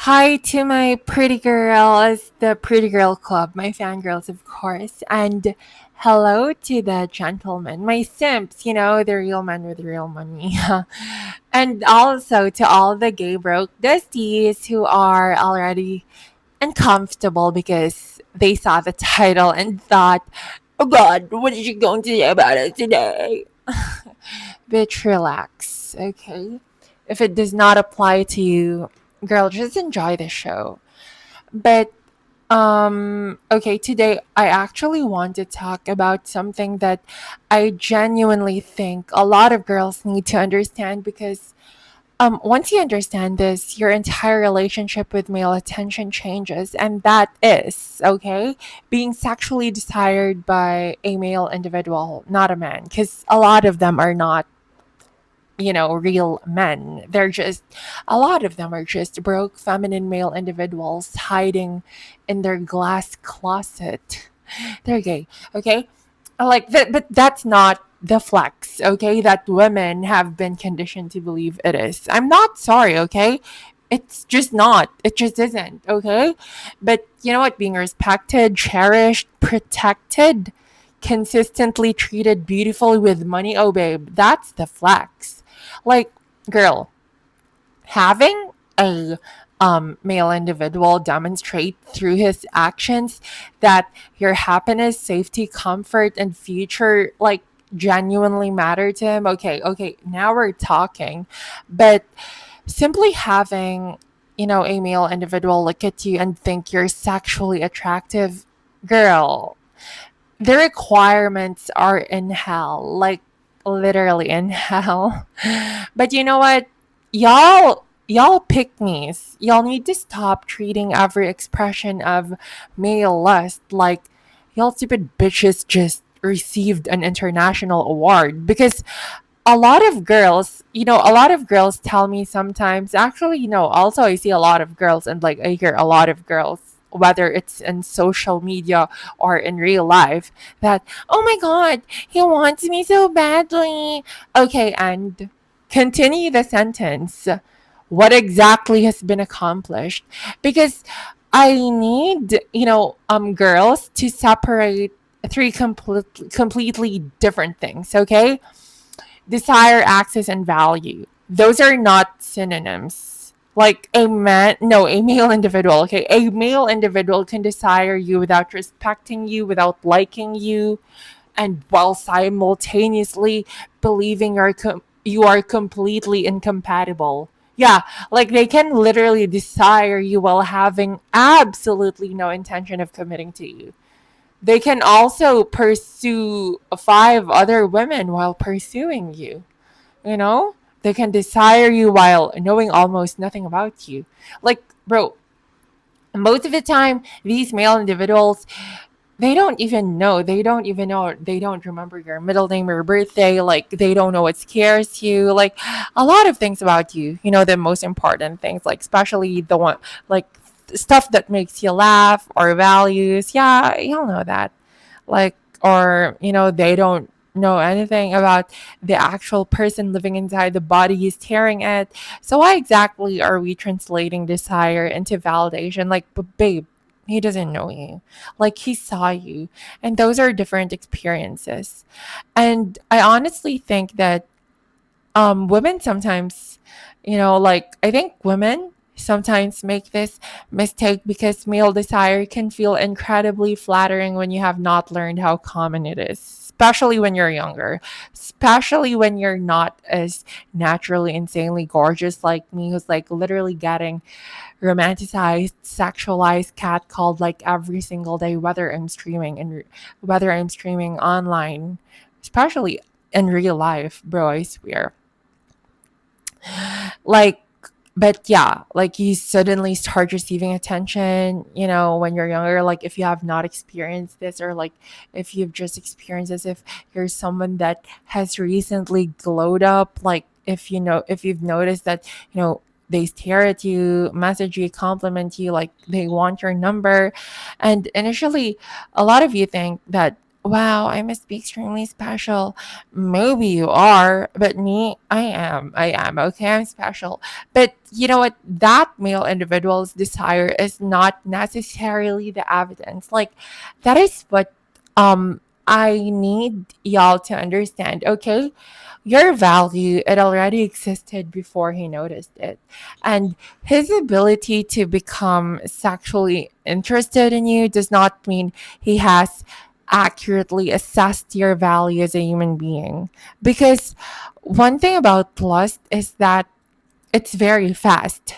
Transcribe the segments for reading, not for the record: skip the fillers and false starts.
Hi to my pretty girls, the Pretty Girl Club, my fangirls, of course. And hello to the gentlemen, my simps, the real men with real money. And also to all the gay broke dusties who are already uncomfortable because they saw the title and thought, oh God, what is she going to say about it today? Bitch, relax, okay? If it does not apply to you, girl, just enjoy the show. But okay, today I actually want to talk about something that I genuinely think a lot of girls need to understand because once you understand this, your entire relationship with male attention changes, and that is, okay, being sexually desired by a male individual, not a man, because a lot of them are not real men. A lot of them are just broke feminine male individuals hiding in their glass closet. They're gay, okay? Like that, but that's not the flex, okay? That women have been conditioned to believe it is. I'm not sorry, okay? It's just not. It just isn't, okay? But you know what? Being respected, cherished, protected, consistently treated beautifully with money, oh babe, that's the flex. Like, girl, having a male individual demonstrate through his actions that your happiness, safety, comfort, and future genuinely matter to him. Okay, now we're talking. But simply having, a male individual look at you and think you're sexually attractive, girl, the requirements are in hell, like literally in hell. But you know what? Y'all pick me's. Y'all need to stop treating every expression of male lust like y'all stupid bitches just received an international award because a lot of girls tell me sometimes, actually, also I see a lot of girls and like I hear a lot of girls, whether it's in social media or in real life, that, oh my God, he wants me so badly. Okay, and continue the sentence. What exactly has been accomplished? Because I need, girls to separate three completely different things, okay? Desire, access, and value. Those are not synonyms. Like a man, no, a male individual, okay? A male individual can desire you without respecting you, without liking you, and while simultaneously believing you are completely incompatible. Yeah, like they can literally desire you while having absolutely no intention of committing to you. They can also pursue five other women while pursuing you. You know? They can desire you while knowing almost nothing about you. Like, bro, most of the time, these male individuals, they don't remember your middle name or birthday, like they don't know what scares you, like a lot of things about you, the most important things, like especially the one, like stuff that makes you laugh or values. Yeah, you'll know that. Like, or they don't know anything about the actual person living inside the body he's staring at. So why exactly are we translating desire into validation? Like, but babe, he doesn't know you, like he saw you, and those are different experiences. And I honestly think that women sometimes, like I think women sometimes make this mistake because male desire can feel incredibly flattering when you have not learned how common it is, especially when you're younger, especially when you're not as naturally insanely gorgeous like me, who's like literally getting romanticized, sexualized, catcalled like every single day, whether I'm streaming online, especially in real life, bro, I swear. Like, but yeah, like you suddenly start receiving attention, when you're younger. Like, if you have not experienced this, or like if you've just experienced this, if you're someone that has recently glowed up, like if you've noticed that, they stare at you, message you, compliment you, like they want your number. And initially, a lot of you think that Wow, I must be extremely special. Maybe you are, but me, I am. I am. Okay, I'm special. But you know what? That male individual's desire is not necessarily the evidence. Like, that is what I need y'all to understand. Okay, your value, it already existed before he noticed it. And his ability to become sexually interested in you does not mean he has accurately assessed your value as a human being. Because one thing about lust is that it's very fast.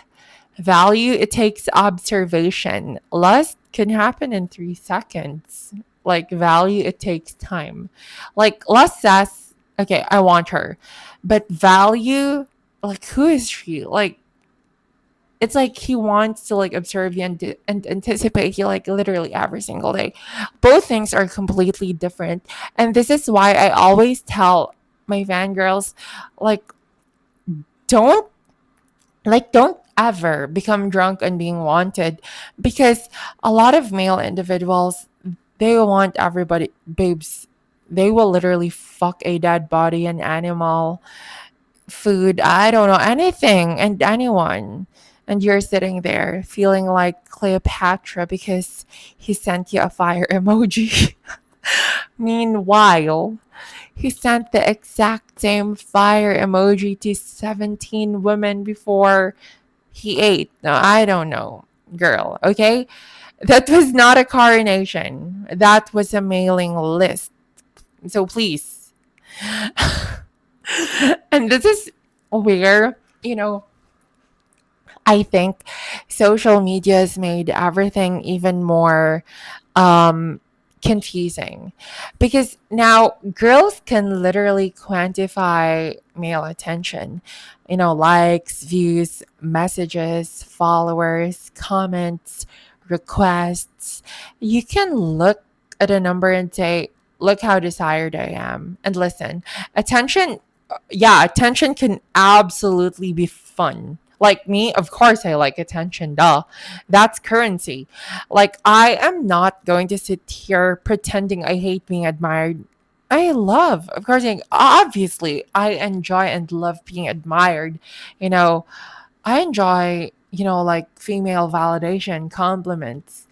Value, it takes observation. Lust can happen in 3 seconds. Like value, it takes time. Like lust says, okay, I want her. But value, like who is she? Like it's like he wants to like observe you and anticipate you like literally every single day. Both things are completely different. And this is why I always tell my fangirls, like, don't don't ever become drunk on being wanted, because a lot of male individuals, they want everybody, babes, they will literally fuck a dead body, an animal, food, I don't know, anything and anyone. And you're sitting there feeling like Cleopatra because he sent you a fire emoji. Meanwhile, he sent the exact same fire emoji to 17 women before he ate. No, I don't know, girl, okay? That was not a coronation. That was a mailing list. So please. And this is where, I think social media has made everything even more um, confusing, because now girls can literally quantify male attention, likes, views, messages, followers, comments, requests. You can look at a number and say, look how desired I am. And listen, attention, yeah, attention can absolutely be fun. Like me, of course, I like attention, duh. That's currency. Like, I am not going to sit here pretending I hate being admired. I love, of course, obviously, I enjoy and love being admired. You know, I enjoy, like female validation, compliments,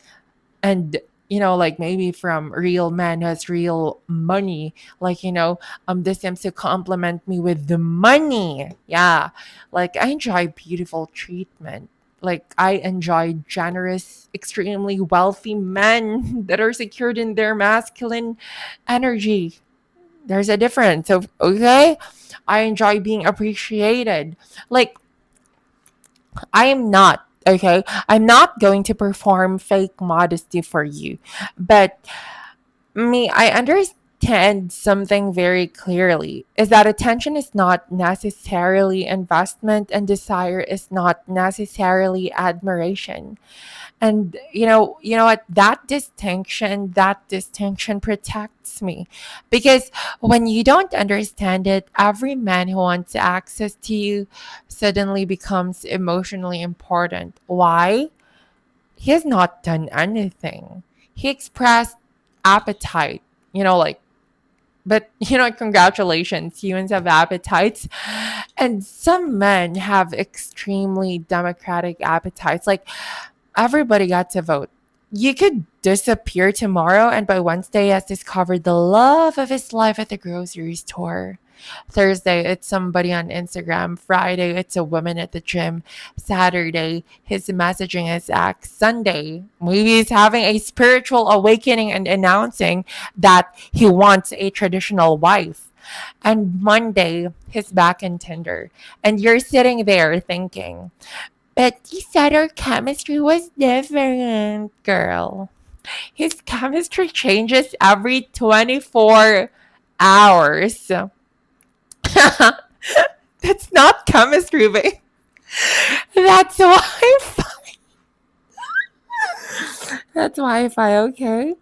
and like maybe from real man who has real money, like this seems to compliment me with the money, yeah. Like I enjoy beautiful treatment, like I enjoy generous, extremely wealthy men that are secured in their masculine energy. There's a difference. So okay, I enjoy being appreciated. Like I am not, okay? I'm not going to perform fake modesty for you. But me, I understand something very clearly, is that attention is not necessarily investment and desire is not necessarily admiration. And you know what, that distinction protects me, because when you don't understand it, every man who wants access to you suddenly becomes emotionally important. Why? He has not done anything. He expressed appetite, like, but congratulations, humans have appetites. And some men have extremely democratic appetites. Like everybody got to vote. You could disappear tomorrow, and by Wednesday, he has discovered the love of his life at the grocery store. Thursday, it's somebody on Instagram. Friday, it's a woman at the gym. Saturday, his messaging is ex. Sunday, maybe he's having a spiritual awakening and announcing that he wants a traditional wife. And Monday, he's back in Tinder. And you're sitting there thinking, but you said our chemistry was different, girl. His chemistry changes every 24 hours. That's not chemistry, babe. That's Wi-Fi. That's Wi-Fi, okay?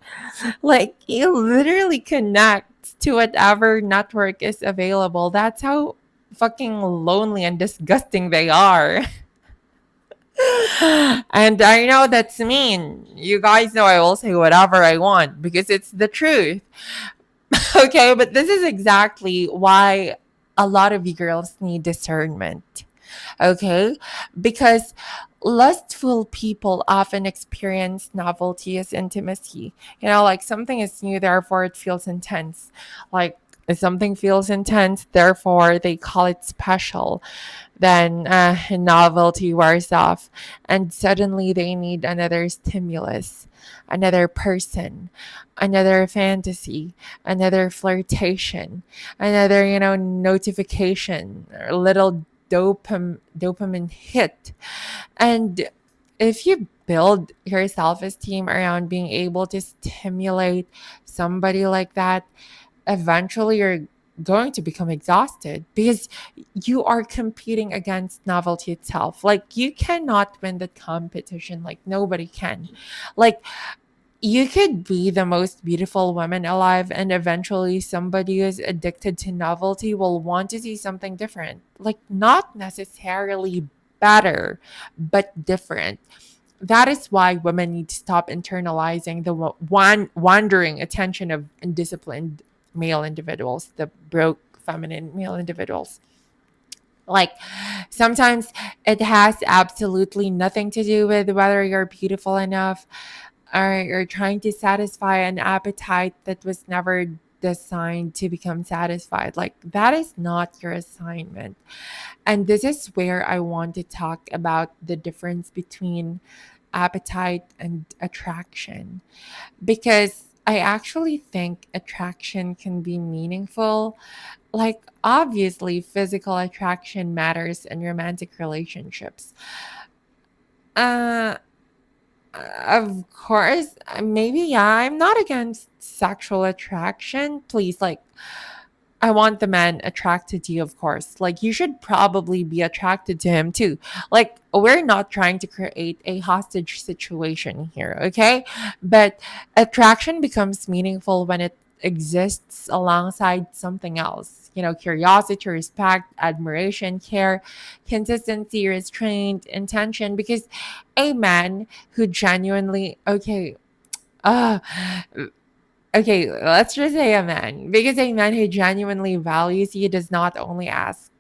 Like, you literally connect to whatever network is available. That's how fucking lonely and disgusting they are. And I know that's mean. You guys know I will say whatever I want because it's the truth. Okay, but this is exactly why a lot of you girls need discernment. Okay, because lustful people often experience novelty as intimacy. Like something is new, therefore it feels intense. Like if something feels intense, therefore they call it special. Then novelty wears off, and suddenly they need another stimulus, another person, another fantasy, another flirtation, another, notification, or little dopamine hit. And if you build your self esteem around being able to stimulate somebody like that, eventually you're going to become exhausted because you are competing against novelty itself. Like you cannot win the competition, like nobody can. Like you could be the most beautiful woman alive, and eventually somebody who's addicted to novelty will want to see something different. Like not necessarily better, but different. That is why women need to stop internalizing the wandering attention of undisciplined male individuals, the broke feminine male individuals. Like sometimes it has absolutely nothing to do with whether you're beautiful enough or you're trying to satisfy an appetite that was never designed to become satisfied. Like that is not your assignment. And this is where I want to talk about the difference between appetite and attraction, because I actually think attraction can be meaningful. Like, obviously, physical attraction matters in romantic relationships. Uh, of course, maybe, yeah, I'm not against sexual attraction. Please, like, I want the man attracted to you, of course. Like, you should probably be attracted to him too. Like, we're not trying to create a hostage situation here, okay? But attraction becomes meaningful when it exists alongside something else. Curiosity, respect, admiration, care, consistency, restraint, intention. Because a man who genuinely, uh, okay, let's just say a man, because a man who genuinely values you does not only ask,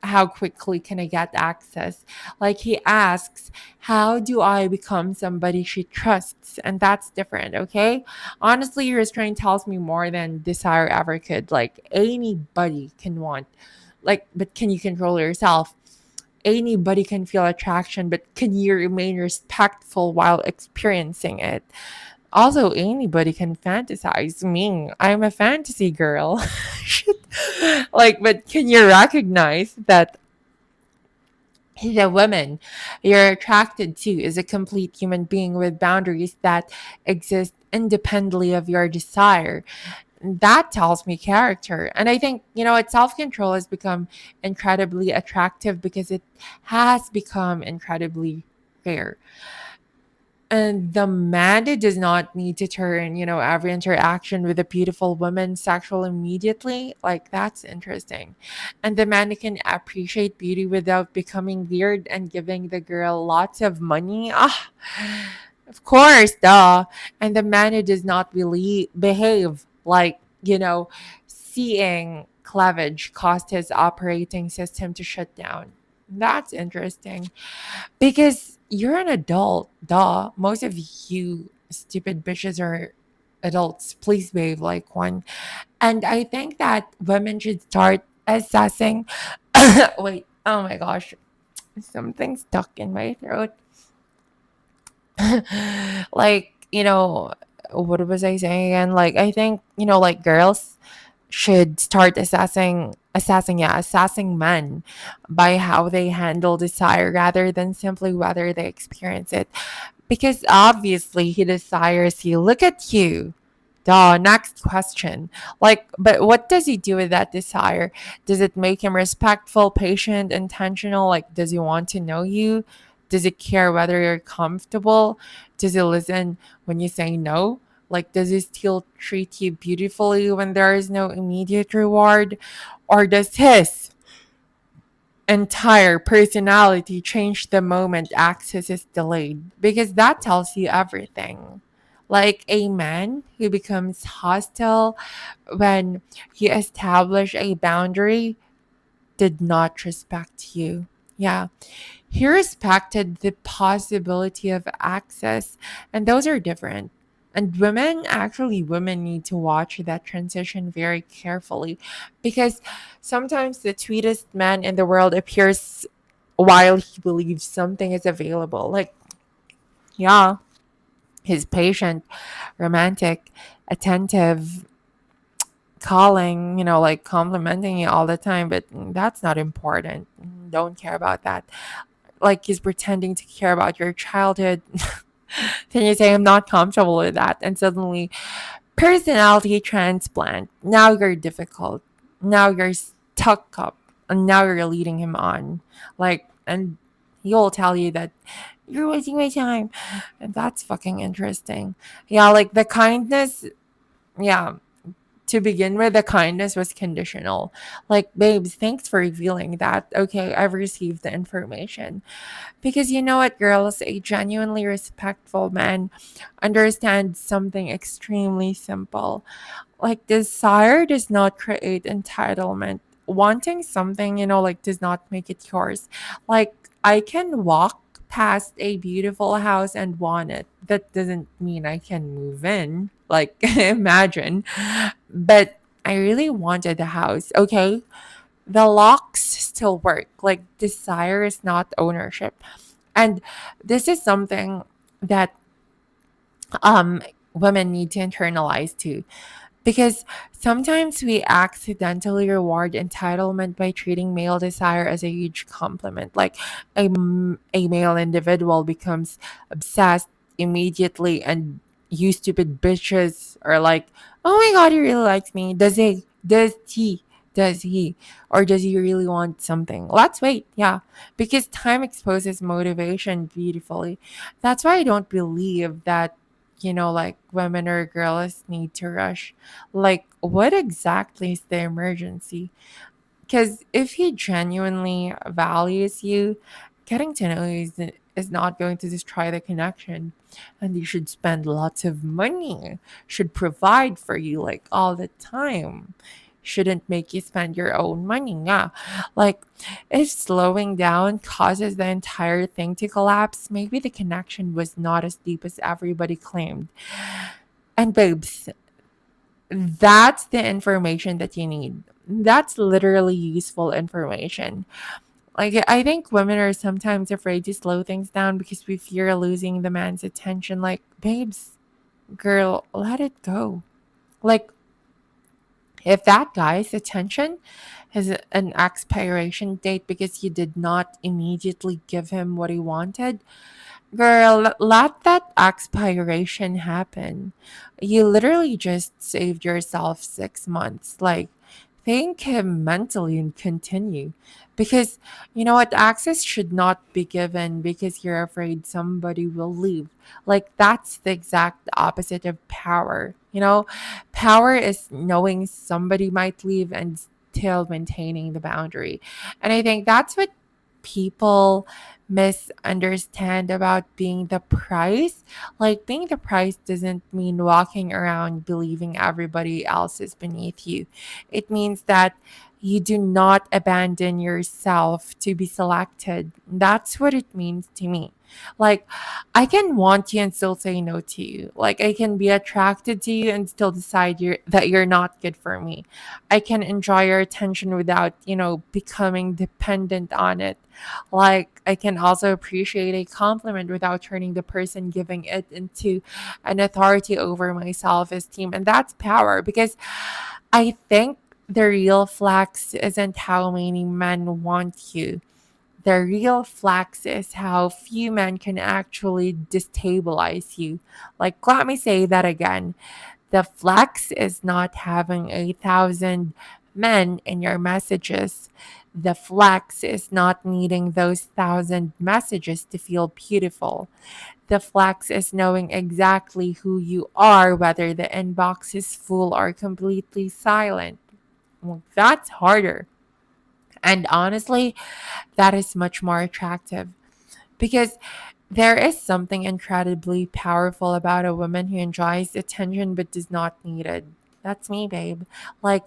how quickly can I get access? Like he asks, how do I become somebody she trusts? And that's different, okay? Honestly, restraint tells me more than desire ever could. Like anybody can want, like, but can you control yourself? Anybody can feel attraction, but can you remain respectful while experiencing it? Also, anybody can fantasize. Me, I'm a fantasy girl. Shit. Like, but can you recognize that the woman you're attracted to is a complete human being with boundaries that exist independently of your desire? That tells me character. And I think, what self control has become incredibly attractive because it has become incredibly rare. And the man does not need to turn, every interaction with a beautiful woman sexual immediately. Like, that's interesting. And the man can appreciate beauty without becoming weird and giving the girl lots of money. Ah, of course, duh. And the man who does not really behave like, seeing cleavage caused his operating system to shut down. That's interesting. Because you're an adult, duh. Most of you stupid bitches are adults. Please behave like one. And I think that women should start assessing. Wait, oh my gosh, something stuck in my throat. Like, what was I saying again? Like, I think, like girls should start assessing men by how they handle desire rather than simply whether they experience it, because obviously he desires you. Look at you. Duh. Next question. Like, but what does he do with that desire? Does it make him respectful, patient, intentional? Like, does he want to know you? Does he care whether you're comfortable? Does he listen when you say no? Like, does he still treat you beautifully when there is no immediate reward? Or does his entire personality change the moment access is delayed because that tells you everything. Like a man who becomes hostile when you establish a boundary did not respect you. Yeah, he respected the possibility of access, and those are different. And women need to watch that transition very carefully because sometimes the sweetest man in the world appears while he believes something is available. Like, yeah, he's patient, romantic, attentive, calling, like complimenting you all the time, but that's not important. Don't care about that. Like he's pretending to care about your childhood. Then you say, I'm not comfortable with that. And suddenly, personality transplant. Now you're difficult. Now you're stuck up. And now you're leading him on. And he'll tell you that you're wasting my time. And that's fucking interesting. Yeah, like the kindness. Yeah, to begin with, the kindness was conditional. Like, babes, thanks for revealing that. Okay, I've received the information. Because you know what, girls, a genuinely respectful man understands something extremely simple. Like, desire does not create entitlement. Wanting something, like, does not make it yours. Like, I can walk past a beautiful house and want it. That doesn't mean I can move in. Like, imagine. But I really wanted the house, okay? The locks still work. Like, desire is not ownership. And this is something that um women need to internalize too, because sometimes we accidentally reward entitlement by treating male desire as a huge compliment. Like a male individual becomes obsessed immediately, and you stupid bitches are like, oh my god, he really likes me. Does he or does he really want something? Let's wait. Yeah, because time exposes motivation beautifully. That's why I don't believe that, like, women or girls need to rush. Like, what exactly is the emergency? Because if he genuinely values you, getting to know you is not going to destroy the connection. And you should spend lots of money, should provide for you like all the time. Shouldn't make you spend your own money. Yeah. Like, if slowing down causes the entire thing to collapse, maybe the connection was not as deep as everybody claimed. And babes, that's the information that you need. That's literally useful information. Like, I think women are sometimes afraid to slow things down because we fear losing the man's attention. Like, babes, girl, let it go. Like, if that guy's attention has an expiration date because you did not immediately give him what he wanted, girl, let that expiration happen. You literally just saved yourself 6 months. Like, thank him mentally and continue. Because you know what? Access should not be given because you're afraid somebody will leave. Like, that's the exact opposite of power. Power is knowing somebody might leave and still maintaining the boundary. And I think that's what people misunderstand about being the price. Like, being the price doesn't mean walking around believing everybody else is beneath you. It means that you do not abandon yourself to be selected. That's what it means to me. Like, I can want you and still say no to you. Like, I can be attracted to you and still decide that you're not good for me. I can enjoy your attention without, becoming dependent on it. Like, I can also appreciate a compliment without turning the person giving it into an authority over my self esteem. And that's power, because I think the real flex isn't how many men want you. The real flex is how few men can actually destabilize you. Like, let me say that again. The flex is not having 1,000 men in your messages. The flex is not needing those 1,000 messages to feel beautiful. The flex is knowing exactly who you are, whether the inbox is full or completely silent. Well, that's harder. And honestly, that is much more attractive because there is something incredibly powerful about a woman who enjoys attention but does not need it. That's me, babe. Like,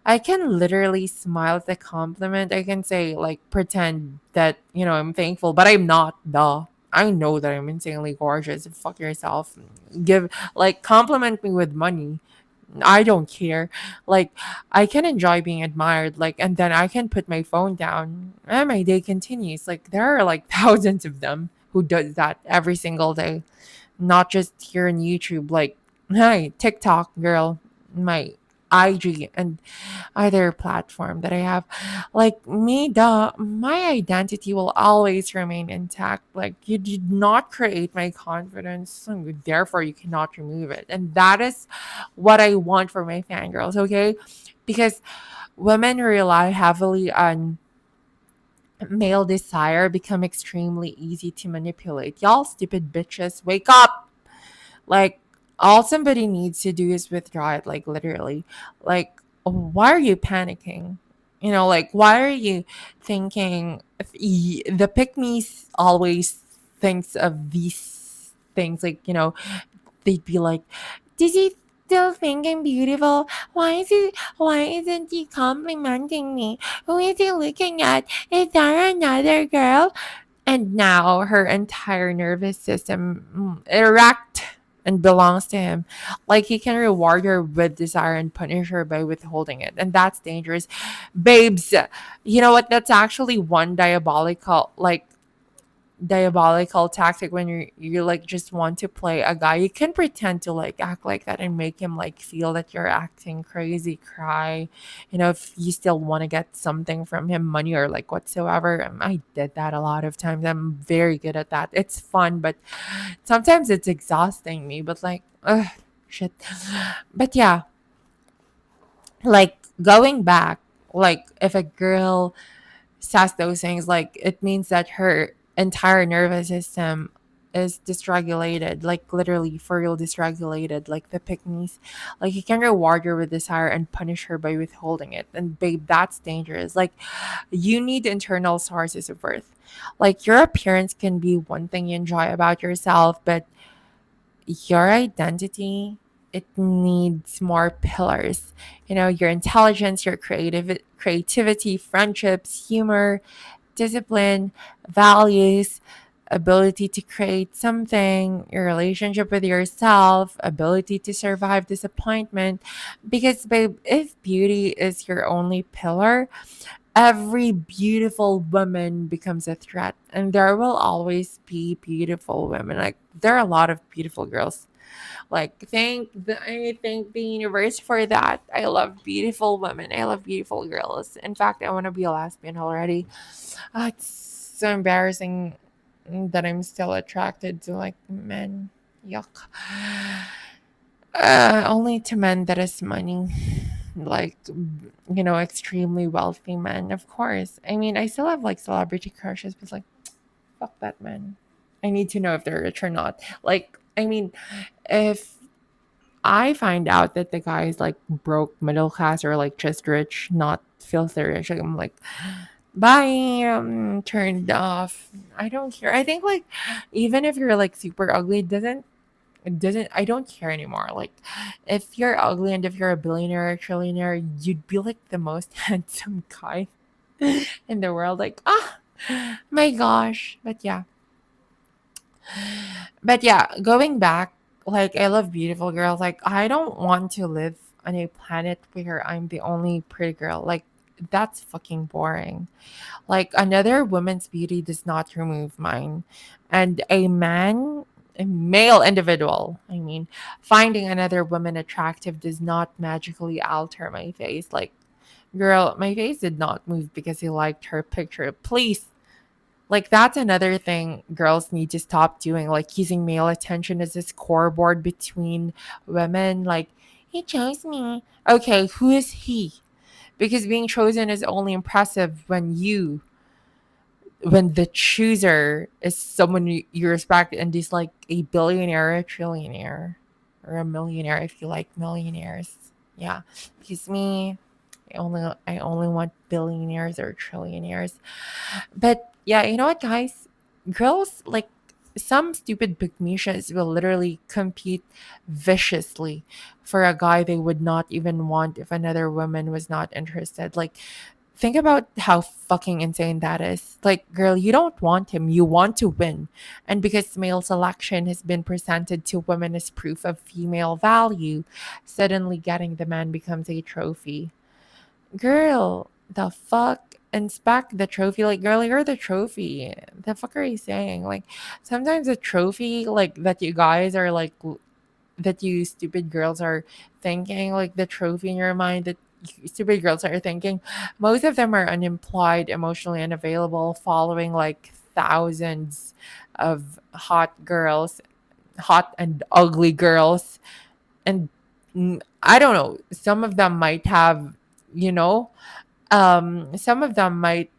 I can literally smile at the compliment. I can say, like, pretend that, I'm thankful, but I'm not, duh. I know that I'm insanely gorgeous. Fuck yourself. Compliment me with money. I don't care. Like, I can enjoy being admired, like, and then I can put my phone down and my day continues. Like, there are like thousands of them who does that every single day, not just here on YouTube. Like, hey, TikTok girl, my IG, and other platform that I have. Like me, my identity will always remain intact. Like, you did not create my confidence, so therefore you cannot remove it. And that is what I want for my fangirls, okay? Because women who rely heavily on male desire become extremely easy to manipulate. Y'all stupid bitches, wake up! Like, all somebody needs to do is withdraw it, like, literally. Like, why are you panicking? Like, why are you thinking? The pick me's always thinks of these things, like, they'd be like, "Does he still think I'm beautiful? Why isn't he complimenting me? Who is he looking at? Is there another girl?" And now her entire nervous system erect and belongs to him. Like, he can reward her with desire and punish her by withholding it. And that's dangerous. Babes, you know what? That's actually one diabolical tactic when you like just want to play a guy. You can pretend to like act like that and make him like feel that you're acting crazy, cry, if you still want to get something from him, money or like whatsoever. I did that a lot of times. I'm very good at that. It's fun, but sometimes it's exhausting me, but like, ugh, shit. But yeah, like, going back, like, if a girl says those things, like, it means that her entire nervous system is dysregulated, like, literally for real dysregulated, like the pygmies. Like, you can reward her with desire and punish her by withholding it. And babe, that's dangerous. Like, you need internal sources of worth. Like, your appearance can be one thing you enjoy about yourself, but your identity, it needs more pillars. Your intelligence, your creativity, friendships, humor, discipline, values, ability to create something, your relationship with yourself, ability to survive disappointment. Because, babe, if beauty is your only pillar, every beautiful woman becomes a threat. And there will always be beautiful women. Like, there are a lot of beautiful girls. Like, I thank the universe for that. I love beautiful women. I love beautiful girls. In fact, I want to be a lesbian already. It's so embarrassing that I'm still attracted to like men. Yuck. Only to men that has money. Like, extremely wealthy men, of course. I mean, I still have like celebrity crushes, but like, fuck that man. I need to know if they're rich or not. Like, I mean, if I find out that the guy is like broke, middle class, or like just rich, not filthy rich, like, I'm like, bye, turned off. I don't care. I think like, even if you're like super ugly, it doesn't I don't care anymore. Like, if you're ugly and if you're a billionaire or trillionaire, you'd be like the most handsome guy in the world. Like, my gosh. But yeah, going back, like, I love beautiful girls. Like, I don't want to live on a planet where I'm the only pretty girl. Like, that's fucking boring. Like, another woman's beauty does not remove mine. And a male individual, I mean, finding another woman attractive does not magically alter my face. Like, girl, my face did not move because he liked her picture. Please. Like, that's another thing girls need to stop doing, like using male attention as a scoreboard between women. Like, he chose me. Okay, who is he? Because being chosen is only impressive when the chooser is someone you respect and is like a billionaire or a trillionaire or a millionaire if you like millionaires. Yeah. Because me, I only want billionaires or trillionaires. But yeah, you know what, guys? Girls like some stupid pygmishas will literally compete viciously for a guy they would not even want if another woman was not interested. Like, think about how fucking insane that is. Like, girl, you don't want him, you want to win. And because male selection has been presented to women as proof of female value, suddenly getting the man becomes a trophy. Girl, the fuck? Inspect the trophy. Like, girl, you're the trophy. The fuck are you saying? Like, sometimes a trophy, like, that you guys are like, that you stupid girls are thinking, like, the trophy in your mind that you stupid girls are thinking, most of them are unemployed, emotionally unavailable, following like thousands of hot girls, hot and ugly girls. And I don't know, some of them might have, you know, some of them might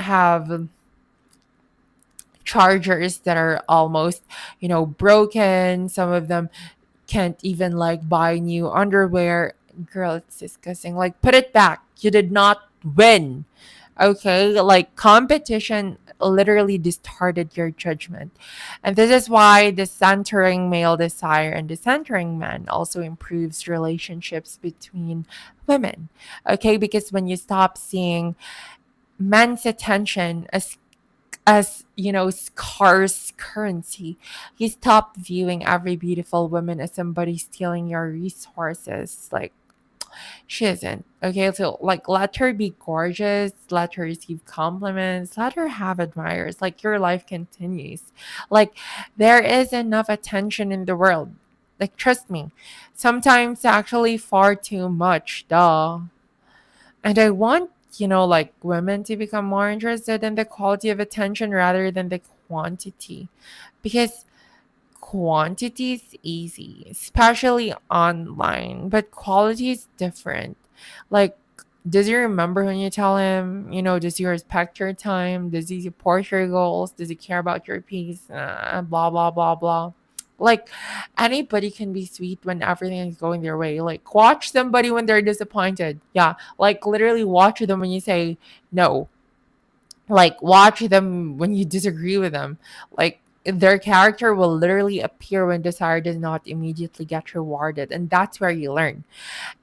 have chargers that are almost, broken. Some of them can't even like buy new underwear. Girl, it's disgusting. Like, put it back. You did not win. Okay? Like, competition literally distorted your judgment. And this is why the centering male desire and the centering man also improves relationships between women. Okay? Because when you stop seeing men's attention as scarce currency, you stop viewing every beautiful woman as somebody stealing your resources. Like, she isn't. Okay, so like, let her be gorgeous, let her receive compliments, let her have admirers. Like, your life continues. Like, there is enough attention in the world. Like, trust me, sometimes actually far too much, duh. And I want, like, women to become more interested in the quality of attention rather than the quantity. Because quantity is easy, especially online, but quality is different. Like, does he remember when you tell him, does he respect your time? Does he support your goals? Does he care about your peace? Blah, blah, blah, blah. Like, anybody can be sweet when everything is going their way. Like, watch somebody when they're disappointed. Yeah. Like, literally watch them when you say no. Like, watch them when you disagree with them. Like, their character will literally appear when desire does not immediately get rewarded. And that's where you learn.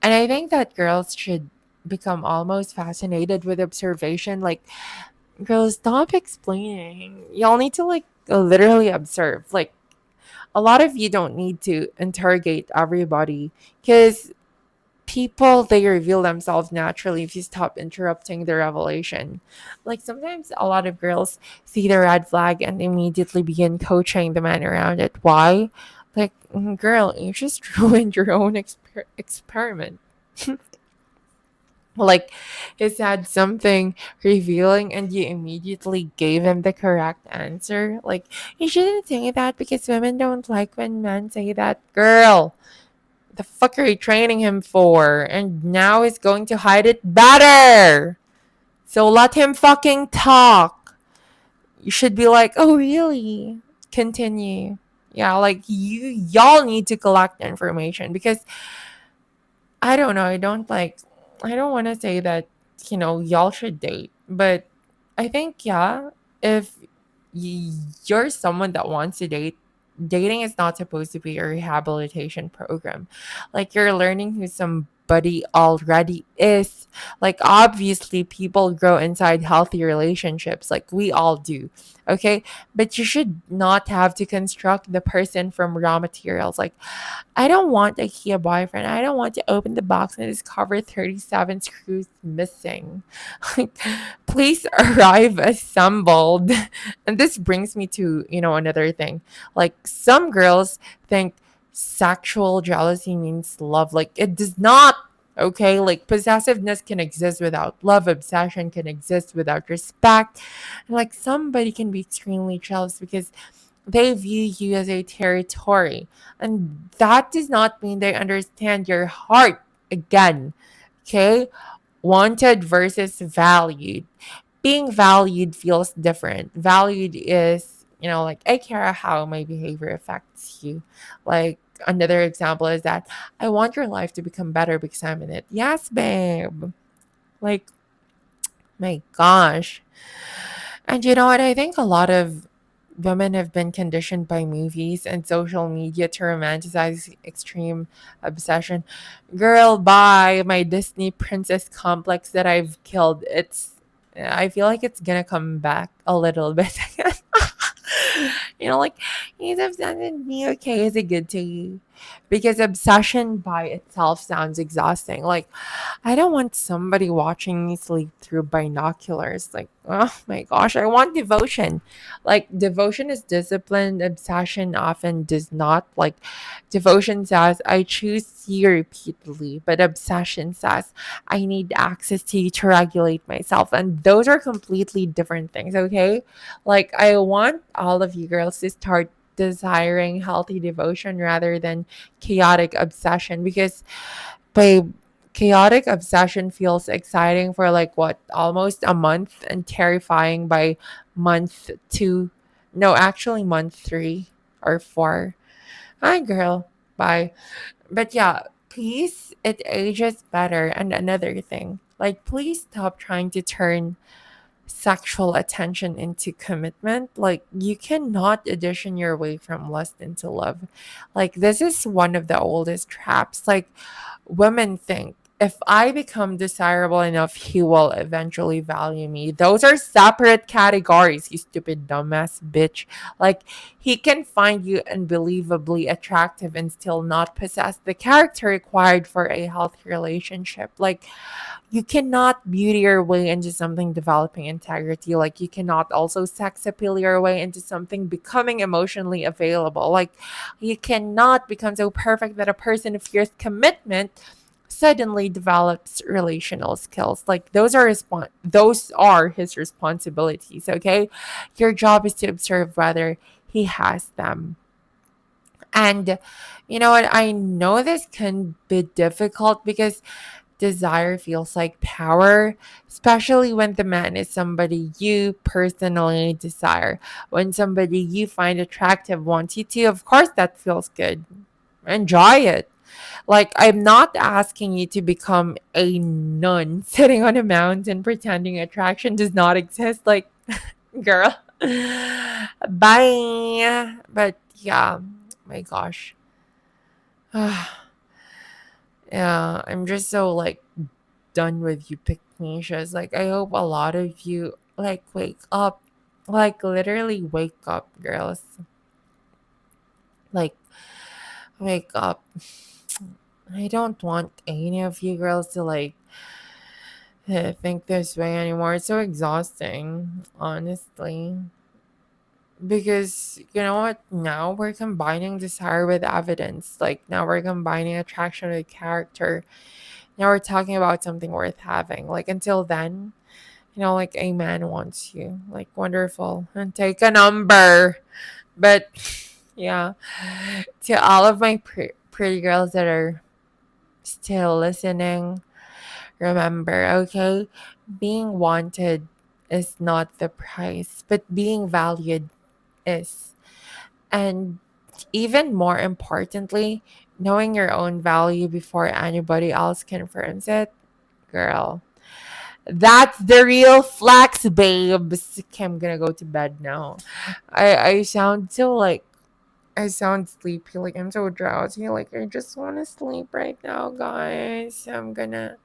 And I think that girls should become almost fascinated with observation. Like, girls, stop explaining. Y'all need to, like, literally observe. Like, a lot of you don't need to interrogate everybody, because people, they reveal themselves naturally if you stop interrupting the revelation. Like, sometimes a lot of girls see the red flag and immediately begin coaching the man around it. Why? Like, girl, you just ruined your own experiment. Like, he said something revealing and you immediately gave him the correct answer. Like, you shouldn't say that because women don't like when men say that. Girl, the fuck are you training him for? And now he's going to hide it better. So let him fucking talk. You should be like, oh, really? Continue. Yeah, like, y'all need to collect information, because I don't know. I don't want to say that, y'all should date, but I think, yeah, if you're someone that wants to date, dating is not supposed to be a rehabilitation program. Like, you're learning who somebody already is. Like, obviously, people grow inside healthy relationships, like we all do. Okay. But you should not have to construct the person from raw materials. Like, I don't want a Kia boyfriend. I don't want to open the box and discover 37 screws missing. Like, please arrive assembled. And this brings me to, another thing. Like, some girls think sexual jealousy means love. Like, it does not. Okay, like, possessiveness can exist without love, obsession can exist without respect. And like, somebody can be extremely jealous because they view you as a territory. And that does not mean they understand your heart. Again, okay? Wanted versus valued. Being valued feels different. Valued is, like, I care how my behavior affects you. Like, another example is that I want your life to become better because I'm in it. Yes, babe. Like, my gosh. And you know what? I think a lot of women have been conditioned by movies and social media to romanticize extreme obsession. Girl, bye. My Disney princess complex that I've killed. I feel like it's gonna come back a little bit. Like, he's obsessed with me. Okay, is it good to you? Because obsession by itself sounds exhausting. Like, I don't want somebody watching me sleep through binoculars. Like, oh my gosh, I want devotion. Like, devotion is discipline, obsession often does not. Like, devotion says, I choose you repeatedly, but obsession says, I need access to you to regulate myself. And those are completely different things, okay? Like, I want all of you girls to start desiring healthy devotion rather than chaotic obsession because babe, chaotic obsession feels exciting for like what, almost a month and terrifying by month two. No, actually month three or four. Hi girl. Bye. But yeah, please, it ages better. And another thing, like please stop trying to turn sexual attention into commitment. Like you cannot audition your way from lust into love. Like this is one of the oldest traps. Like women think if I become desirable enough, he will eventually value me. Those are separate categories, you stupid dumbass bitch. Like, he can find you unbelievably attractive and still not possess the character required for a healthy relationship. Like, you cannot beauty your way into something developing integrity. Like, you cannot also sex appeal your way into something becoming emotionally available. Like, you cannot become so perfect that a person who fears commitment suddenly develops relational skills. Like those are his responsibilities, okay? Your job is to observe whether he has them. And you know what? I know this can be difficult because desire feels like power, especially when the man is somebody you personally desire. When somebody you find attractive wants you to, of course that feels good. Enjoy it. Like, I'm not asking you to become a nun sitting on a mountain pretending attraction does not exist. Like, girl, bye. But yeah, my gosh. Yeah, I'm just so like done with you picnicias. Like, I hope a lot of you like wake up. Like, literally wake up, girls. Like, wake up. I don't want any of you girls to like think this way anymore. It's so exhausting, honestly. Because you know what? Now we're combining desire with evidence. Like now we're combining attraction with character. Now we're talking about something worth having. Like until then, like a man wants you. Like wonderful. And take a number. But yeah, to all of my pretty girls that are still listening, remember, okay? Being wanted is not the price, but being valued is. And even more importantly, knowing your own value before anybody else confirms it, girl. That's the real flex, babes. Okay, I'm gonna go to bed now. I sound so like I sound sleepy, like I'm so drowsy, like I just wanna sleep right now, guys. I'm gonna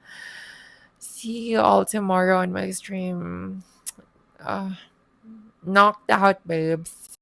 see you all tomorrow on my stream. Uh, knocked out, babes.